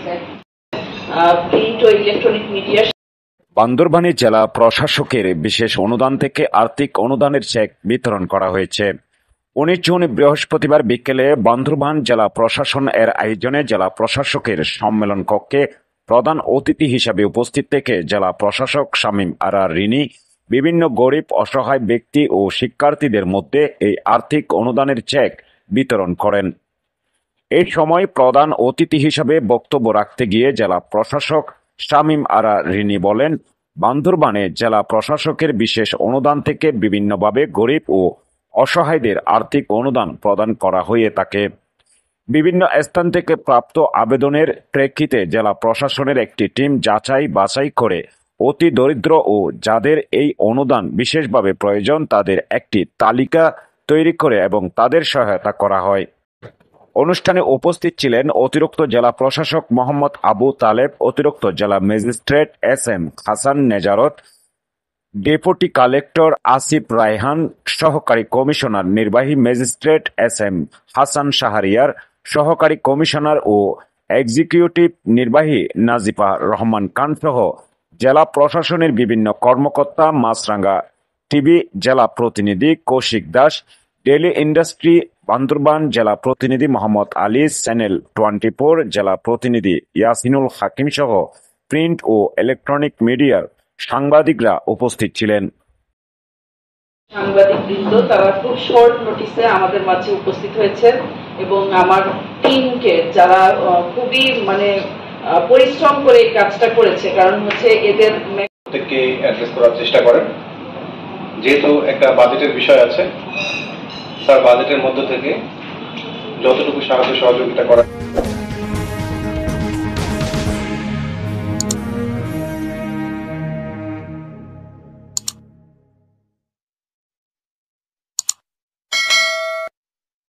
হয়েছে প্রিন্ট ও electronic media. বান্দরবানে জেলা প্রশাসকের বিশেষ অনুদান থেকে আর্থিক অনুদানের চেক বিতরণ করা হয়েছে। 19 জুন বৃহস্পতিবার বিকেলে বান্দরবান জেলা প্রশাসন এর আয়োজনে জেলা প্রশাসকের সম্মেলন কক্ষে প্রধান অতিথি হিসেবে উপস্থিত থেকে জেলা প্রশাসক শামীম আরা রিনি বিভিন্ন গরিব অসহায় ব্যক্তি ও শিক্ষার্থীদের মধ্যে এই আর্থিক অনুদানের চেক বিতরণ করেন। এই সময় প্রধান অতিথি হিসেবে বক্তব্য রাখতে গিয়ে জেলা প্রশাসক শামীম আরা রিনি বলেন, বান্দরবানে জেলা প্রশাসকের বিশেষ অনুদান থেকে বিভিন্নভাবে গরিব ও অসহায়দের আর্থিক অনুদান প্রদান করা হয়ে থাকে। বিভিন্ন স্থান থেকে প্রাপ্ত আবেদনের প্রেক্ষিতে জেলা প্রশাসনের একটি টিম যাচাই বাছাই করে অতি দরিদ্র ও যাদের এই অনুদান বিশেষভাবে প্রয়োজন তাদের একটি তালিকা তৈরি করে এবং তাদের সহায়তা করা হয়। অনুষ্ঠানে উপস্থিত ছিলেন অতিরিক্ত জেলা প্রশাসক মোহাম্মদ আবু তালেব, অতিরিক্ত জেলা ম্যাজিস্ট্রেট SM হাসান নেজারত, ডেপুটি কালেক্টর আসিফ রায়হান, সহকারী কমিশনার নির্বাহী ম্যাজিস্ট্রেট SM হাসান শাহরিয়ার, সহকারী কমিশনার ও এক্সিকিউটিভ নির্বাহী নাজিফা রহমান খান সহ জেলা প্রশাসনের বিভিন্ন কর্মকর্তা, মাছরাঙ্গা টিভি জেলা প্রতিনিধি কৌশিক দাস, ডেইলি ইন্ডাস্ট্রি বান্দরবান জেলা প্রতিনিধি মোহাম্মদ আলী, চ্যানেল 24 জেলা প্রতিনিধি ইয়াসিনুল হাকিম সহ প্রিন্ট ও ইলেকট্রনিক মিডিয়ার সাংবাদিকরা উপস্থিত ছিলেন। সাংবাদিকবৃন্দ তারা খুব শর্ট নোটিসে আমাদের মাঝে উপস্থিত হয়েছেন এবং আমার টিমকে যারা খুবই পরিশ্রম করে এই কাজটা করেছে, কারণ হচ্ছে এদের থেকে অ্যাড্রেস করার চেষ্টা করেন। যেহেতু একটা বাজেটের বিষয় আছে, তার বাজেটের মধ্য থেকে যতটুকু সাহায্য সহযোগিতা করা